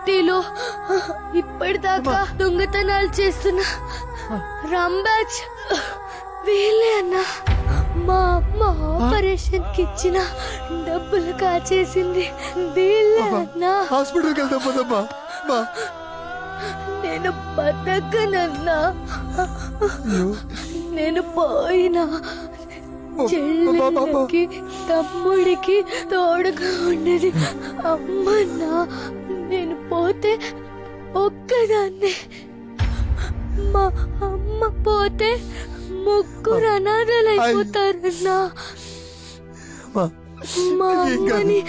సిటీలో ఇప్పటిదాకా దొంగతనాలు చేస్తున్న రాంబాజ్ వీళ్ళే అన్నా. మా అమ్మ ఆపరేషన్ కి ఇచ్చిన డబ్బులు కాచేసింది వీళ్ళే అన్నా. హాస్పిటల్కి వెళ్దాం పదమ్మా. నేను బతకనన్నా. నేను పోయినా చెల్లికి తమ్ముడికి తోడుగా ఉండేది అమ్మన్నా. నేను పోతే ఒక్కదాన్ని, మా అమ్మ పోతే ముగ్గురు అనాథలైపోతారన్నా. మా అమ్మని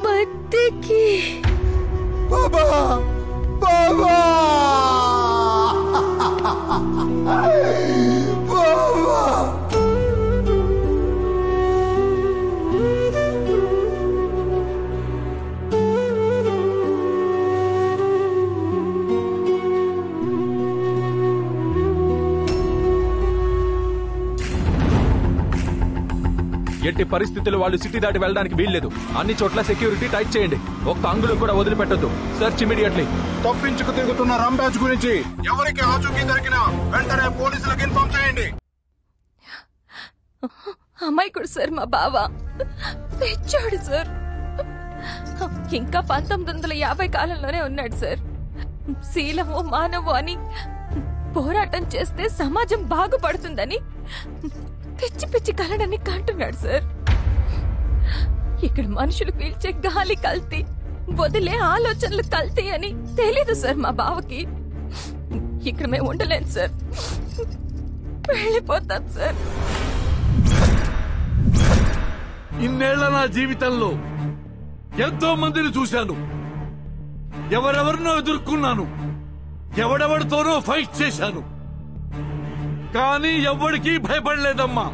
బతికి బాబా బాబా బాబా ఎట్టి పరిస్థితుల్లో వాళ్ళు సిటీ దాటి వెళ్ళడానికి వీల్లేదు. అన్ని చోట్ల సెక్యూరిటీ టైట్ చేయండి. ఒక్క అంగుళం కూడా వదిలిపెట్టొద్దు. Search immediately. తప్పించుకు తిరుగుతున్న రాంబాజ్ గురించి ఎవరికి ఆచూకీ దొరికినా వెంటనే పోలీసులకు ఇన్ఫార్మ్ చేయండి. అమ్మాయికుడు సార్, మా బావ తెచ్చాడు సార్. ఇంకా 1950 కాలంలోనే ఉన్నాడు సార్. శీలము మానవు అని పోరాటం చేస్తే సమాజం బాగుపడుతుందని పిచ్చి పిచ్చి కలడని కంటున్నాడు సార్. ఇక్కడ మనుషులు పీల్చే గాలి కల్తీ, వదిలే ఆలోచనలు కల్తీ అని తెలీదు సార్ మా బావకి. ఇక్కడ మేము ఉండలేం సార్, వెళ్ళిపోతాం సార్. ఇన్నేళ్ల నా జీవితంలో ఎంతో మందిని చూశాను. ఎవరెవరినో ఎదుర్కొన్నాను, ఎవడెవడితోనో ఫైట్ చేశాను. కానీ ఎవ్వడికి భయపడలేదమ్మా.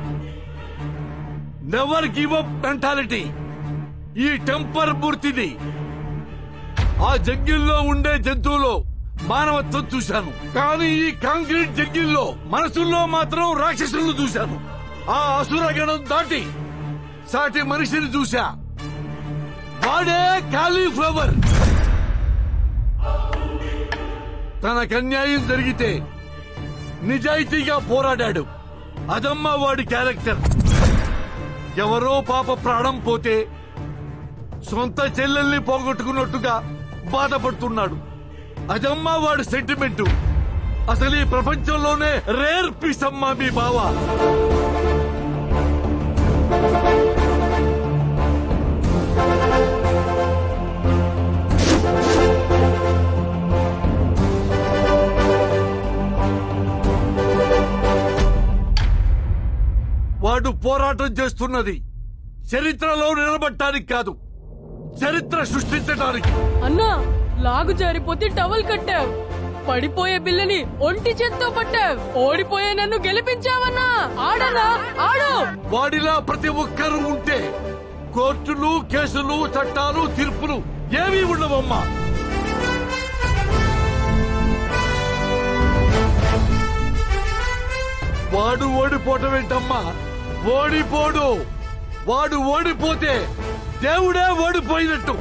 నెవర్ గివ్ అప్ మెంటాలిటీ ఈ టెంపర్ మూర్తిది. ఆ జంగిల్లో ఉండే జంతువులో మానవత్వం చూశాను, కానీ ఈ కాంక్రీట్ జంగిల్లో మనసుల్లో మాత్రం రాక్షసులను చూశాను. ఆ అసురగణం దాటి సాటి మనిషిని చూశా. వాడే కాలీఫ్లవర్. తనకన్యాయం జరిగితే నిజాయితీగా పోరాడాడు. అదమ్మా వాడి క్యారెక్టర్. ఎవరో పాప ప్రాణం పోతే సొంత చెల్లెల్ని పోగొట్టుకున్నట్టుగా బాధపడుతున్నాడు. అదమ్మా వాడి సెంటిమెంటు. అసలు ఈ ప్రపంచంలోనే రేర్ పీస్ అమ్మా మీ బావ. వాడు పోరాటం చేస్తున్నది చరిత్రలో నిలబడటానికి కాదు, చరిత్ర సృష్టించడానికి. అన్నా, లాగు జారిపోతే టవల్ కట్టావు, పడిపోయే బిల్లని ఒంటి చేత్తో పట్టావు, ఓడిపోయే నన్ను గెలిపించావన్నా. ఆడనా, ఆడు. వాడిలా ప్రతి ఒక్కరూ ఉంటే కోర్టులు, కేసులు, చట్టాలు, తీర్పులు ఏమీ ఉండవమ్మా. వాడు ఓడిపోవటం ఏంటమ్మా? ఓడిపోడు. వాడు ఓడిపోతే దేవుడే ఓడిపోయినట్టు.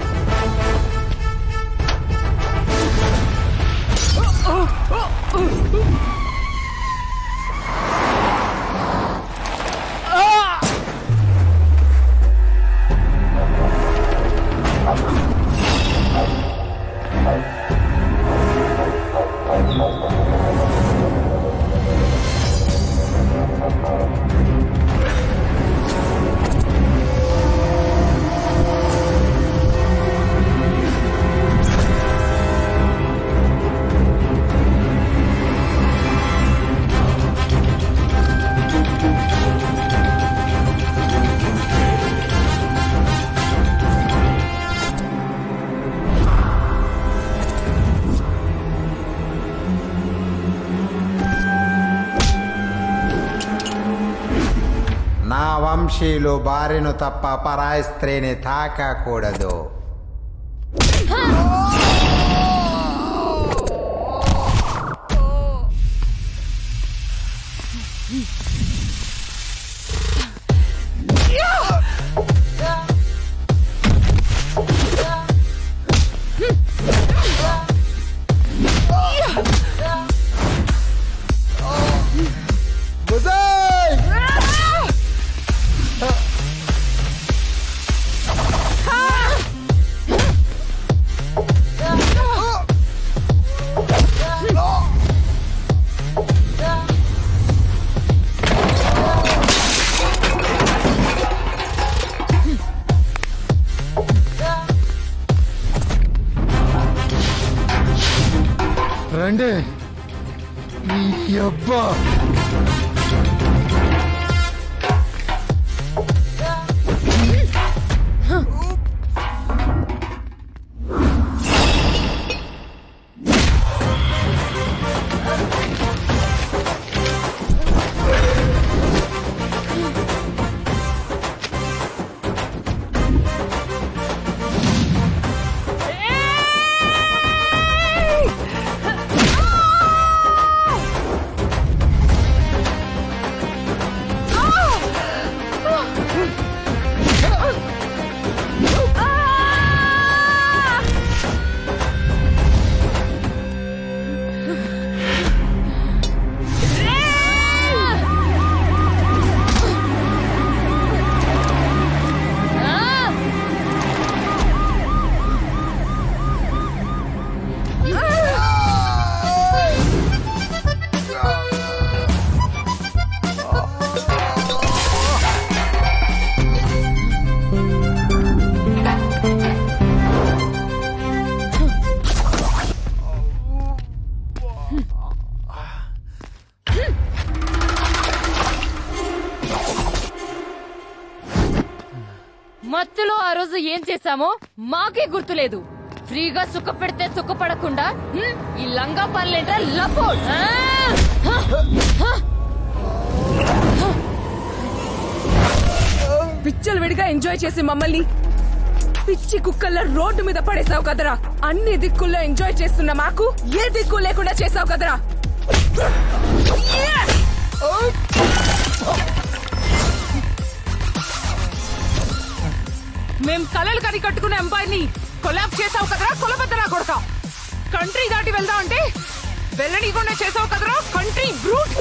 వంశీయులు భార్యను తప్ప పరాయి స్త్రీని తాకకూడదు. రండి ఈ అబ్బా మత్తులో ఆ రోజు ఏం చేశామో మాకే గుర్తులేదు. ఫ్రీగా సుఖ పెడితే సుఖపడకుండా ఈ లంగా పనులేంటే లపోడ్. పిచ్చలు విడిగా ఎంజాయ్ చేసి మమ్మల్ని పిచ్చి కుక్కల్లా రోడ్డు మీద పడేసావు కదరా. అన్ని దిక్కుల్లో ఎంజాయ్ చేస్తున్న మాకు ఏ దిక్కు లేకుండా చేసావు కదరా. మేం కలలు కని కట్టుకునే అమ్మాయిని కొలాబ్ చేసావు కదరా. కొలబద్దరా కొడక. కంట్రీ దాటి వెళ్దాం అంటే వెళ్ళనీకుండా చేసావు కదరా. Country brute.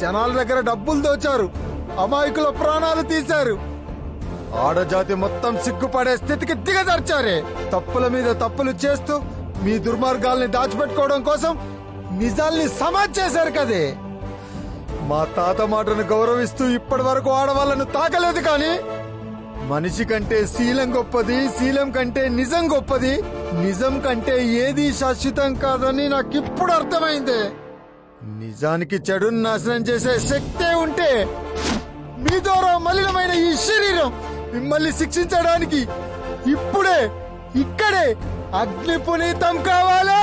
జనాల దగ్గర డబ్బులు దోచారు, అమాయకుల ప్రాణాలు తీశారు, ఆడజాతి మొత్తం సిగ్గుపడే స్థితికి దిగజార్చారే. తప్పుల మీద తప్పులు చేస్తూ మీ దుర్మార్గాల్ని దాచిపెట్టుకోవడం కోసం నిజాల్ని సమాజ్ చేశారు కదే. మా తాత మాటను గౌరవిస్తూ ఇప్పటి వరకు ఆడవాళ్లను తాకలేదు. కానీ మనిషి కంటే శీలం గొప్పది, శీలం కంటే నిజం గొప్పది, నిజం కంటే ఏది శాశ్వతం కాదని నాకిప్పుడు అర్థమైంది. నిజానికి చెడును నాశనం చేసే శక్తే ఉంటే మీ ద్వారా మలినమైన ఈ శరీరం మిమ్మల్ని శిక్షించడానికి ఇప్పుడే ఇక్కడే అగ్ని పునీతం కావాలి.